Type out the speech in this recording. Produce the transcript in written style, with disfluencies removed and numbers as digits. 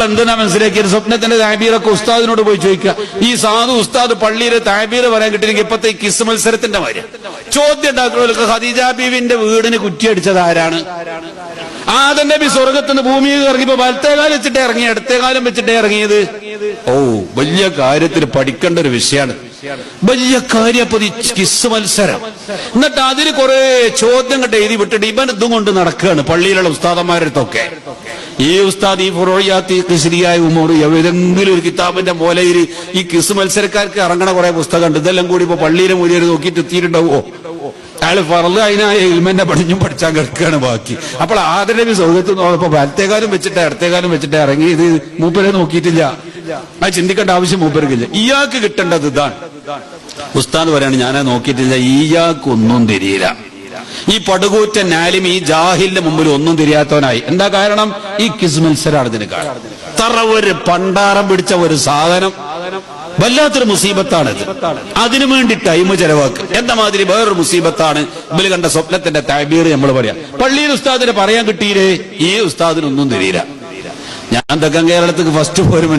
എന്തിനാ മനസ്സിലാക്കിയത്? സ്വപ്നത്തിന്റെ താബീറൊക്കെ ഉസ്താദിനോട് പോയി ചോദിക്കുക. ഈ സാധു ഉസ്താദ് പള്ളിയിലെ താബീർ പറയാൻ കിട്ടിയെങ്കിൽ ഇപ്പത്തെ ഈ കിസ് മത്സരത്തിന്റെ മാതിരി ചോദ്യം ഉണ്ടാക്കുന്നവർക്ക് ഖദീജ ബീവിന്റെ വീടിന് കുറ്റിയടിച്ചത് ആരാണ്? ആദം നബി സ്വർഗത്തുനിന്ന് ഭൂമിയിൽ ഇറങ്ങിയപ്പോ വലത്തേകാലം വെച്ചിട്ടേ ഇറങ്ങി, ഇടത്തേകാലം വെച്ചിട്ടേ ഇറങ്ങിയത്? ഓ, വലിയ കാര്യത്തിൽ പഠിക്കേണ്ട ഒരു വിഷയമാണ്, വലിയ കാര്യപ്പോ കിസ് മത്സരം. എന്നിട്ട് അതിന് കുറെ ചോദ്യം കണ്ട് എഴുതി വിട്ടിട്ട് ഇവൻ ഇതും കൊണ്ട് നടക്കുകയാണ് പള്ളിയിലുള്ള ഉസ്താദന്മാരടുത്തൊക്കെ. ഈ ഉസ്താദ് ഈ ഫുറോയാത്തി ശരിയായ ഉമർ ഏതെങ്കിലും ഒരു കിതാബിന്റെ മൂലയിൽ ഈ കിസ് മത്സരക്കാർക്ക് ഇറങ്ങണ കുറെ പുസ്തകം ഉണ്ട്. ഇതെല്ലാം കൂടി ഇപ്പൊ പള്ളിയിലെ മൂലയിൽ നോക്കിയിട്ട് എത്തിയിട്ടുണ്ടാവോ? അയാള് ഫർള് അതിനായ ഇൽമന്റെ പഠിഞ്ഞും പഠിച്ചാൽ കിടക്കുകയാണ് ബാക്കി. അപ്പോൾ ആദം നബി സ്വർഗത്ത് നോക്കുമ്പോ വലത്തേകാലം വെച്ചിട്ട് ഇടത്തേകാലം വെച്ചിട്ട് ഇറങ്ങി. ഇത് മൂപ്പരെ നോക്കിയിട്ടില്ല, അത് ചിന്തിക്കേണ്ട ആവശ്യം മൂപ്പർക്കില്ല. ഇയാൾക്ക് കിട്ടേണ്ടത് ഇതാണ്. ഉസ്താദ് പറയാണ് ഞാനത് നോക്കിയിട്ടില്ല, ഇയാൾക്കൊന്നും തിരിയില്ല. ഈ പടുകൂറ്റൻ ആലിം ഈ ജാഹിലിന്റെ മുമ്പിൽ ഒന്നും തിരിയാത്തവനായി. എന്താ കാരണം? ഈ കിസ് മത്സരമാണ് ഇതിന് കാരണം. തറ ഒരു പണ്ടാരം പിടിച്ച ഒരു സാധനം, വല്ലാത്തൊരു മുസീബത്താണിത്. അതിനു വേണ്ടി ടൈം ചെലവാക്കുക എന്ന മാതിരി വേറൊരു മുസീബത്താണ് ഇവര് കണ്ട സ്വപ്നത്തിന്റെ താബീർ. നമ്മൾ പറയാം പള്ളിയിൽ ഉസ്താദിനെ പറയാൻ കിട്ടിയില്ലേ, ഈ ഉസ്താദിനൊന്നും തിരിയില്ല. ഞാൻ തെക്കൻ കേരളത്തിക്ക് ഫസ്റ്റ് പോരും